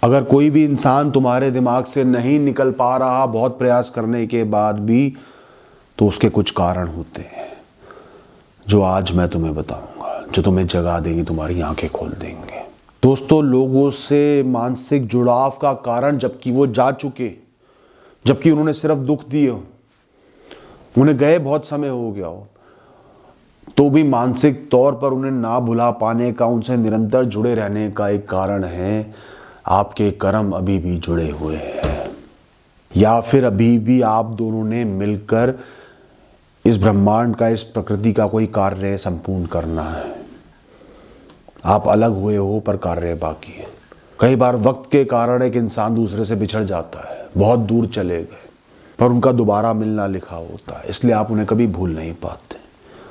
अगर कोई भी इंसान तुम्हारे दिमाग से नहीं निकल पा रहा बहुत प्रयास करने के बाद भी, तो उसके कुछ कारण होते हैं जो आज मैं तुम्हें बताऊंगा, जो तुम्हें जगा देंगे, तुम्हारी आंखें खोल देंगे। दोस्तों, लोगों से मानसिक जुड़ाव का कारण, जबकि वो जा चुके, जबकि उन्होंने सिर्फ दुख दिए हो, उन्हें गए बहुत समय हो गया हो, तो भी मानसिक तौर पर उन्हें ना भुला पाने का, उनसे निरंतर जुड़े रहने का एक कारण है आपके कर्म अभी भी जुड़े हुए हैं, या फिर अभी भी आप दोनों ने मिलकर इस ब्रह्मांड का, इस प्रकृति का कोई कार्य संपूर्ण करना है। आप अलग हुए हो पर कार्य बाकी है। कई बार वक्त के कारण एक इंसान दूसरे से बिछड़ जाता है, बहुत दूर चले गए, पर उनका दोबारा मिलना लिखा होता है, इसलिए आप उन्हें कभी भूल नहीं पाते।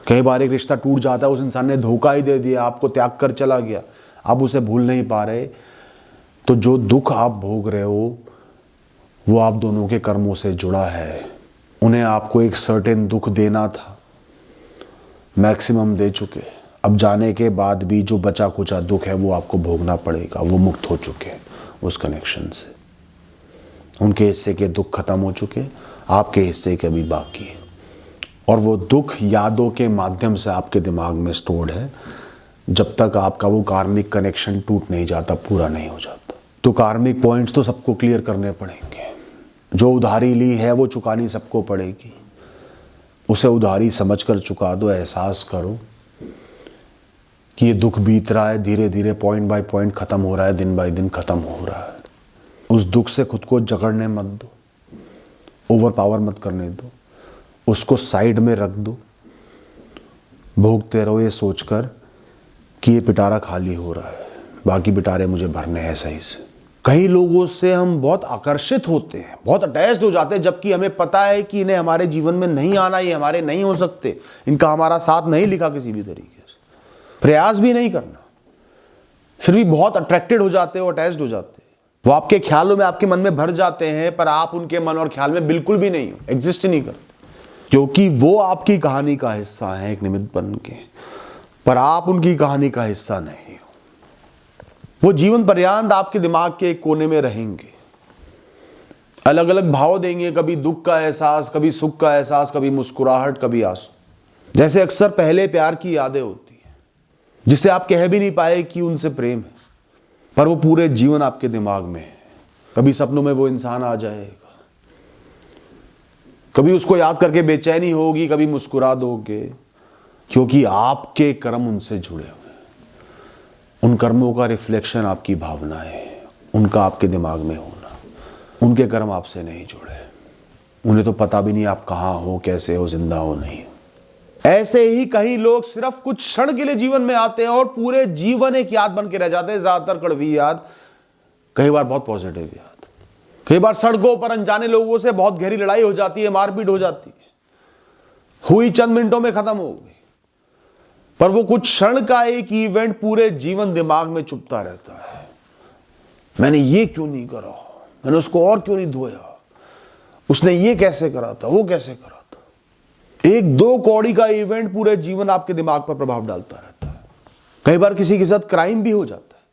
कई बार एक रिश्ता टूट जाता है, उस इंसान ने धोखा ही दे दिया, आपको त्याग कर चला गया, आप उसे भूल नहीं पा रहे, तो जो दुख आप भोग रहे हो वो आप दोनों के कर्मों से जुड़ा है। उन्हें आपको एक सर्टेन दुख देना था, मैक्सिमम दे चुके, अब जाने के बाद भी जो बचा कुचा दुख है वो आपको भोगना पड़ेगा। वो मुक्त हो चुके उस कनेक्शन से, उनके हिस्से के दुख खत्म हो चुके, आपके हिस्से के अभी बाकी है, और वो दुख यादों के माध्यम से आपके दिमाग में स्टोर्ड है, जब तक आपका वो कार्मिक कनेक्शन टूट नहीं जाता, पूरा नहीं हो जाता। तो कार्मिक पॉइंट्स तो सबको क्लियर करने पड़ेंगे। जो उधारी ली है वो चुकानी सबको पड़ेगी, उसे उधारी समझकर चुका दो। एहसास करो कि ये दुख बीत रहा है, धीरे धीरे पॉइंट बाय पॉइंट खत्म हो रहा है, दिन बाय दिन खत्म हो रहा है। उस दुख से खुद को जकड़ने मत दो, ओवर पावर मत करने दो, उसको साइड में रख दो। भोगते रहो ये सोचकर कि ये पिटारा खाली हो रहा है, बाकी पिटारे मुझे भरने हैं सही से। कई लोगों से हम बहुत आकर्षित होते हैं, बहुत अटैच्ड हो जाते हैं, जबकि हमें पता है कि इन्हें हमारे जीवन में नहीं आना, ये हमारे नहीं हो सकते, इनका हमारा साथ नहीं लिखा किसी भी तरीके से, प्रयास भी नहीं करना, फिर भी बहुत अट्रैक्टेड हो जाते हो, अटैच्ड हो जाते हैं। वो आपके ख्यालों में, आपके मन में भर जाते हैं, पर आप उनके मन और ख्याल में बिल्कुल भी नहीं हो, एग्जिस्ट ही नहीं करते, क्योंकि वो आपकी कहानी का हिस्सा है एक निमित्त बन के, पर आप उनकी कहानी का हिस्सा नहीं हो। वो जीवन पर्यंत आपके दिमाग के एक कोने में रहेंगे, अलग अलग भाव देंगे, कभी दुख का एहसास, कभी सुख का एहसास, कभी मुस्कुराहट, कभी आंसू। जैसे अक्सर पहले प्यार की यादें होती हैं, जिसे आप कह भी नहीं पाए कि उनसे प्रेम है, पर वो पूरे जीवन आपके दिमाग में है। कभी सपनों में वो इंसान आ जाएगा, कभी उसको याद करके बेचैनी होगी, कभी मुस्कुरा दोगे, क्योंकि आपके कर्म उनसे जुड़े हुए हैं। उन कर्मों का रिफ्लेक्शन आपकी भावनाएं है, उनका आपके दिमाग में होना। उनके कर्म आपसे नहीं जुड़े, उन्हें तो पता भी नहीं आप कहाँ हो, कैसे हो, जिंदा हो, नहीं हो। ऐसे ही कई लोग सिर्फ कुछ क्षण के लिए जीवन में आते हैं और पूरे जीवन एक याद बन के रह जाते हैं, ज्यादातर कड़वी याद, कई बार बहुत पॉजिटिव याद। कई बार सड़कों पर अनजाने लोगों से बहुत गहरी लड़ाई हो जाती है, मारपीट हो जाती है, हुई चंद मिनटों में खत्म हो गई, पर वो कुछ क्षण का एक इवेंट पूरे जीवन दिमाग में चुभता रहता है। मैंने ये क्यों नहीं करा, मैंने उसको और क्यों नहीं धोया, उसने ये कैसे करा था, वो कैसे करा था। एक दो कौड़ी का इवेंट पूरे जीवन आपके दिमाग पर प्रभाव डालता रहता है। कई बार किसी के साथ क्राइम भी हो जाता है,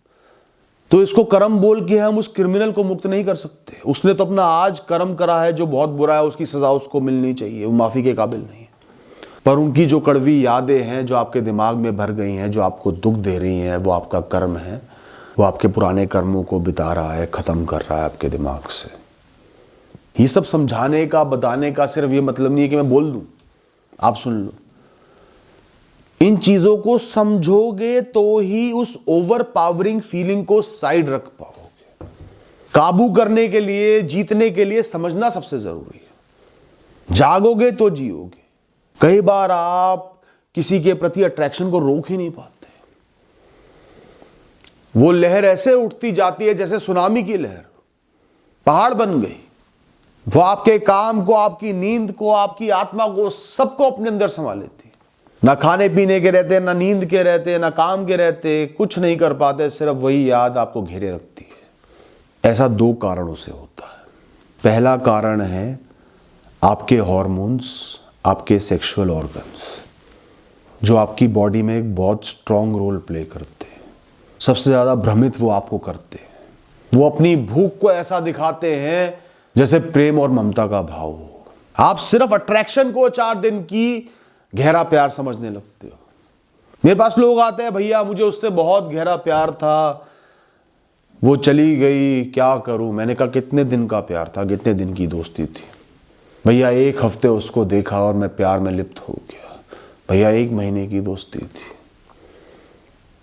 तो इसको कर्म बोल के हम उस क्रिमिनल को मुक्त नहीं कर सकते। उसने तो अपना आज कर्म करा है जो बहुत बुरा है, उसकी सजा उसको मिलनी चाहिए, वो माफी के काबिल नहीं है। पर उनकी जो कड़वी यादें हैं जो आपके दिमाग में भर गई हैं, जो आपको दुख दे रही हैं, वो आपका कर्म है, वो आपके पुराने कर्मों को बिता रहा है, खत्म कर रहा है आपके दिमाग से। ये सब समझाने का, बताने का सिर्फ ये मतलब नहीं है कि मैं बोल दूं, आप सुन लो। इन चीजों को समझोगे तो ही उस ओवर पावरिंग फीलिंग को साइड रख पाओगे। काबू करने के लिए, जीतने के लिए समझना सबसे जरूरी है। जागोगे तो जियोगे। कई बार आप किसी के प्रति अट्रैक्शन को रोक ही नहीं पाते, वो लहर ऐसे उठती जाती है जैसे सुनामी की लहर, पहाड़ बन गई। वो आपके काम को, आपकी नींद को, आपकी आत्मा को, सबको अपने अंदर समा लेती है। ना खाने पीने के रहते, ना नींद के रहते, ना काम के रहते, कुछ नहीं कर पाते, सिर्फ वही याद आपको घेरे रखती है। ऐसा दो कारणों से होता है। पहला कारण है आपके हार्मोन्स, आपके सेक्सुअल ऑर्गन्स, जो आपकी बॉडी में एक बहुत स्ट्रॉन्ग रोल प्ले करते हैं। सबसे ज़्यादा भ्रमित वो आपको करते हैं। वो अपनी भूख को ऐसा दिखाते हैं जैसे प्रेम और ममता का भाव हो। आप सिर्फ अट्रैक्शन को 4 दिन की गहरा प्यार समझने लगते हो। मेरे पास लोग आते हैं, भैया मुझे उससे बहुत गहरा प्यार था, वो चली गई, क्या करूं। मैंने कहा कितने दिन का प्यार था, कितने दिन की दोस्ती थी? भैया 1 हफ्ते उसको देखा और मैं प्यार में लिप्त हो गया। भैया 1 महीने की दोस्ती थी।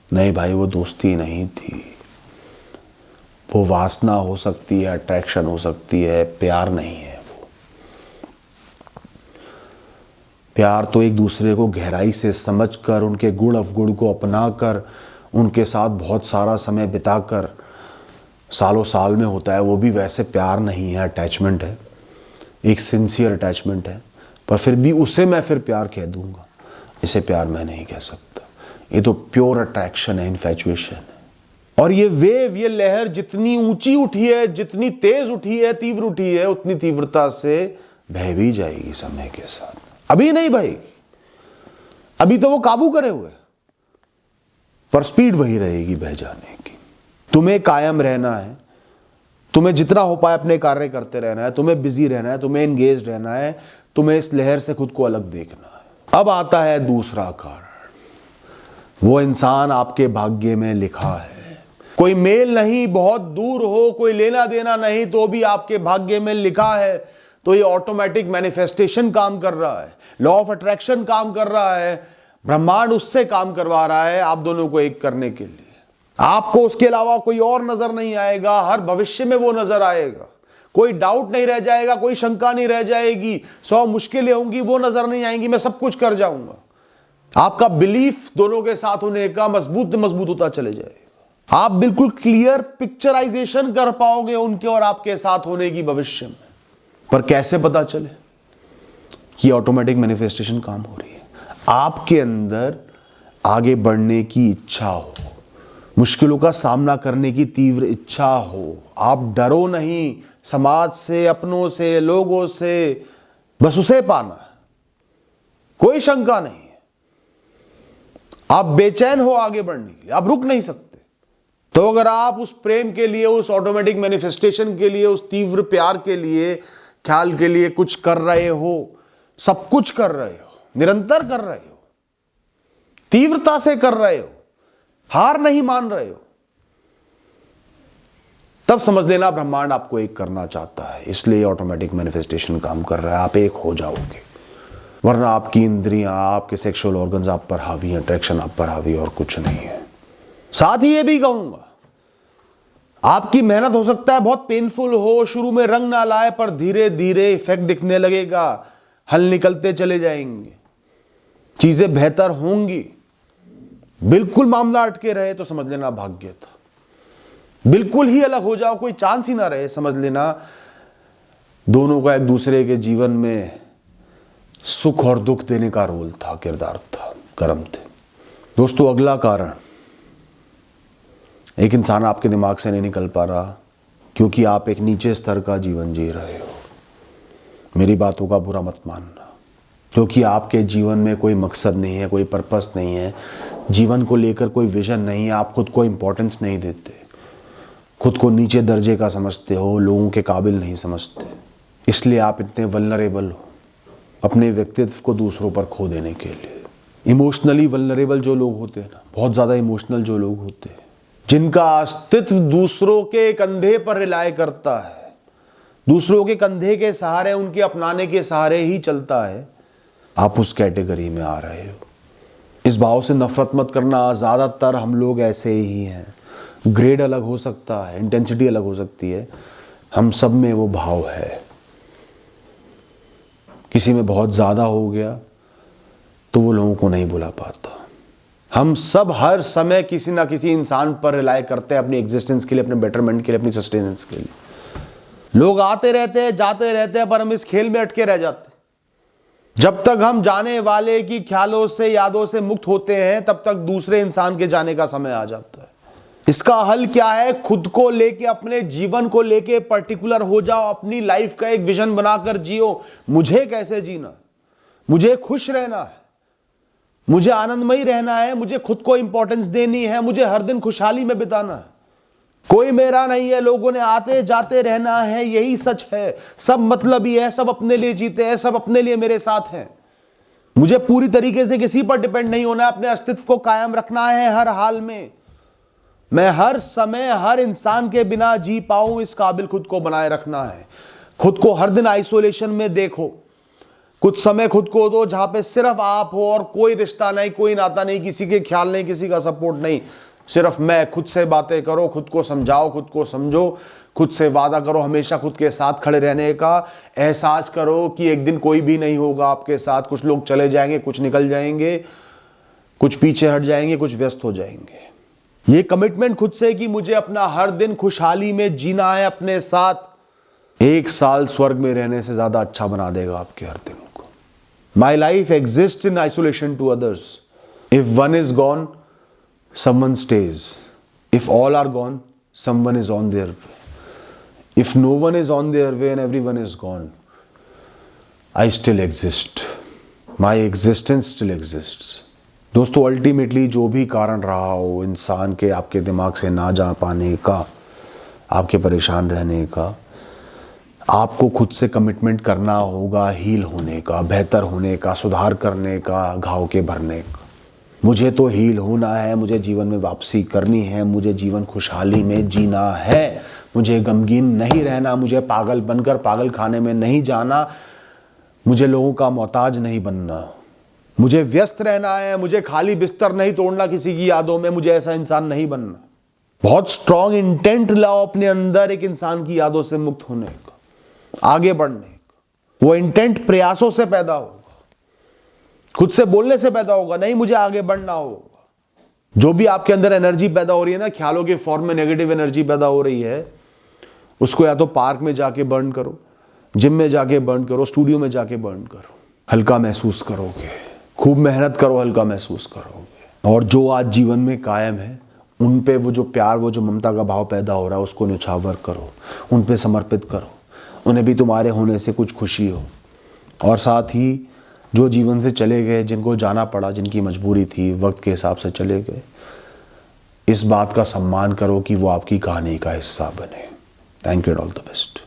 नहीं भाई, वो दोस्ती नहीं थी, वो वासना हो सकती है, अट्रैक्शन हो सकती है, प्यार नहीं है। वो प्यार तो एक दूसरे को गहराई से समझकर, उनके गुण अवगुण को अपनाकर, उनके साथ बहुत सारा समय बिताकर सालों साल में होता है। वो भी वैसे प्यार नहीं है, अटैचमेंट है, एक सिंसियर अटैचमेंट है। पर फिर भी उसे मैं फिर प्यार कह दूंगा, इसे प्यार मैं नहीं कह सकता। ये तो प्योर अट्रैक्शन है, इन्फैचुएशन है। और ये वेव, ये लहर जितनी ऊंची उठी है, जितनी तेज उठी है, तीव्र उठी है, उतनी तीव्रता से बह भी जाएगी समय के साथ। अभी नहीं बहेगी, अभी तो वो काबू करे हुए, पर स्पीड वही रहेगी बह जाने की। तुम्हें कायम रहना है, तुम्हें जितना हो पाए अपने कार्य करते रहना है, तुम्हें बिजी रहना है, तुम्हें एंगेज रहना है, तुम्हें इस लहर से खुद को अलग देखना है। अब आता है दूसरा कारण। वो इंसान आपके भाग्य में लिखा है। कोई मेल नहीं, बहुत दूर हो, कोई लेना देना नहीं, तो भी आपके भाग्य में लिखा है। तो ये ऑटोमेटिक मैनिफेस्टेशन काम कर रहा है, लॉ ऑफ अट्रैक्शन काम कर रहा है, ब्रह्मांड उससे काम करवा रहा है आप दोनों को एक करने के लिए। आपको उसके अलावा कोई और नजर नहीं आएगा, हर भविष्य में वो नजर आएगा। कोई डाउट नहीं रह जाएगा, कोई शंका नहीं रह जाएगी, 100 मुश्किलें होंगी वो नजर नहीं आएंगी, मैं सब कुछ कर जाऊंगा। आपका बिलीफ दोनों के साथ होने का मजबूत होता चले जाएगा। आप बिल्कुल क्लियर पिक्चराइजेशन कर पाओगे उनके और आपके साथ होने की भविष्य में। पर कैसे पता चले कि ऑटोमेटिक मैनिफेस्टेशन काम हो रही है? आपके अंदर आगे बढ़ने की इच्छा हो, मुश्किलों का सामना करने की तीव्र इच्छा हो, आप डरो नहीं समाज से, अपनों से, लोगों से, बस उसे पाना है, कोई शंका नहीं है। आप बेचैन हो आगे बढ़ने के लिए, आप रुक नहीं सकते। तो अगर आप उस प्रेम के लिए, उस ऑटोमेटिक मैनिफेस्टेशन के लिए, उस तीव्र प्यार के लिए, ख्याल के लिए कुछ कर रहे हो, सब कुछ कर रहे हो, निरंतर कर रहे हो, तीव्रता से कर रहे हो, हार नहीं मान रहे हो, तब समझ लेना ब्रह्मांड आपको एक करना चाहता है। इसलिए ऑटोमेटिक मैनिफेस्टेशन काम कर रहा है, आप एक हो जाओगे। वरना आपकी इंद्रियां, आपके सेक्सुअल ऑर्गन्स आप पर हावी हैं, अट्रैक्शन आप पर हावी, और कुछ नहीं है। साथ ही ये भी कहूंगा, आपकी मेहनत हो सकता है बहुत पेनफुल हो, शुरू में रंग ना लाए, पर धीरे धीरे इफेक्ट दिखने लगेगा, हल निकलते चले जाएंगे, चीजें बेहतर होंगी। बिल्कुल मामला अटके रहे तो समझ लेना भाग्य था। बिल्कुल ही अलग हो जाओ, कोई चांस ही ना रहे, समझ लेना दोनों का एक दूसरे के जीवन में सुख और दुख देने का रोल था, किरदार था, कर्म थे। दोस्तों, अगला कारण, एक इंसान आपके दिमाग से नहीं निकल पा रहा क्योंकि आप एक नीचे स्तर का जीवन जी रहे हो। मेरी बातों का बुरा मत मानना, क्योंकि आपके जीवन में कोई मकसद नहीं है, कोई पर्पस नहीं है, जीवन को लेकर कोई विजन नहीं है, आप खुद को इंपॉर्टेंस नहीं देते, खुद को नीचे दर्जे का समझते हो, लोगों के काबिल नहीं समझते, इसलिए आप इतने वल्नरेबल हो अपने व्यक्तित्व को दूसरों पर खो देने के लिए। इमोशनली वल्नरेबल जो लोग होते हैं ना, बहुत ज़्यादा इमोशनल जो लोग होते हैं, जिनका अस्तित्व दूसरों के कंधे पर रिलाय करता है, दूसरों के कंधे के सहारे, उनके अपनाने के सहारे ही चलता है, आप उस कैटेगरी में आ रहे हो। इस भाव से नफरत मत करना, ज़्यादातर हम लोग ऐसे ही हैं। ग्रेड अलग हो सकता है, इंटेंसिटी अलग हो सकती है, हम सब में वो भाव है। किसी में बहुत ज़्यादा हो गया तो वो लोगों को नहीं बुला पाता। हम सब हर समय किसी ना किसी इंसान पर रिलाय करते हैं अपनी एग्जिस्टेंस के लिए, अपने बेटरमेंट के लिए, अपनी सस्टेनेंस के लिए। लोग आते रहते हैं, जाते रहते हैं, पर हम इस खेल में अटके रह जाते हैं। जब तक हम जाने वाले की ख्यालों से, यादों से मुक्त होते हैं, तब तक दूसरे इंसान के जाने का समय आ जाता है। इसका हल क्या है? खुद को लेके, अपने जीवन को लेके पर्टिकुलर हो जाओ, अपनी लाइफ का एक विजन बनाकर जियो। मुझे कैसे जीना, मुझे खुश रहना है, मुझे आनंदमयी रहना है, मुझे खुद को इंपॉर्टेंस देनी है, मुझे हर दिन खुशहाली में बिताना है। कोई मेरा नहीं है, लोगों ने आते जाते रहना है, यही सच है। सब मतलबी है, सब अपने लिए जीते हैं, सब अपने लिए मेरे साथ हैं। मुझे पूरी तरीके से किसी पर डिपेंड नहीं होना है, अपने अस्तित्व को कायम रखना है हर हाल में। मैं हर समय हर इंसान के बिना जी पाऊं, इस काबिल खुद को बनाए रखना है। खुद को हर दिन आइसोलेशन में देखो, कुछ समय खुद को दो जहां पे सिर्फ आप हो और कोई रिश्ता नहीं, कोई नाता नहीं, किसी के ख्याल नहीं, किसी का सपोर्ट नहीं। सिर्फ मैं, खुद से बातें करो, खुद को समझाओ, खुद को समझो, खुद से वादा करो हमेशा खुद के साथ खड़े रहने का। एहसास करो कि एक दिन कोई भी नहीं होगा आपके साथ। कुछ लोग चले जाएंगे, कुछ निकल जाएंगे, कुछ पीछे हट जाएंगे, कुछ व्यस्त हो जाएंगे। ये कमिटमेंट खुद से कि मुझे अपना हर दिन खुशहाली में जीना है अपने साथ, 1 साल स्वर्ग में रहने से ज्यादा अच्छा बना देगा आपके हर दिन को। My life exist in isolation to others. If one is gone, someone stays. If all are gone, someone is on their way. If no one is on their way and everyone is gone, I still exist. My existence still exists. दोस्तों, ultimately जो भी कारण रहा हो इंसान के आपके दिमाग से ना जा पाने का, आपके परेशान रहने का, आपको खुद से कमिटमेंट करना होगा हील होने का, बेहतर होने का, सुधार करने का, घाव के भरने का। मुझे तो हील होना है, मुझे जीवन में वापसी करनी है, मुझे जीवन खुशहाली में जीना है, मुझे गमगीन नहीं रहना, मुझे पागल बनकर पागल खाने में नहीं जाना, मुझे लोगों का मोहताज नहीं बनना, मुझे व्यस्त रहना है, मुझे खाली बिस्तर नहीं तोड़ना किसी की यादों में, मुझे ऐसा इंसान नहीं बनना। बहुत स्ट्रांग इंटेंट लाओ अपने अंदर एक इंसान की यादों से मुक्त होने का, आगे बढ़ने का। वो इंटेंट प्रयासों से पैदा होगा, खुद से बोलने से पैदा होगा, नहीं मुझे आगे बढ़ना होगा। जो भी आपके अंदर एनर्जी पैदा हो रही है ना, ख्यालों के फॉर्म में नेगेटिव एनर्जी पैदा हो रही है, उसको या तो पार्क में जाके बर्न करो, जिम में जाके बर्न करो, स्टूडियो में जाके बर्न करो। हल्का महसूस करोगे, खूब मेहनत करो, हल्का महसूस करोगे। और जो आज जीवन में कायम है उन पे वो जो प्यार, वो जो ममता का भाव पैदा हो रहा है, उसको न्यौछावर करो, उन पे समर्पित करो। उन्हें भी तुम्हारे होने से कुछ खुशी हो। और साथ ही जो जीवन से चले गए, जिनको जाना पड़ा, जिनकी मजबूरी थी, वक्त के हिसाब से चले गए, इस बात का सम्मान करो कि वो आपकी कहानी का हिस्सा बने। Thank you and all the best.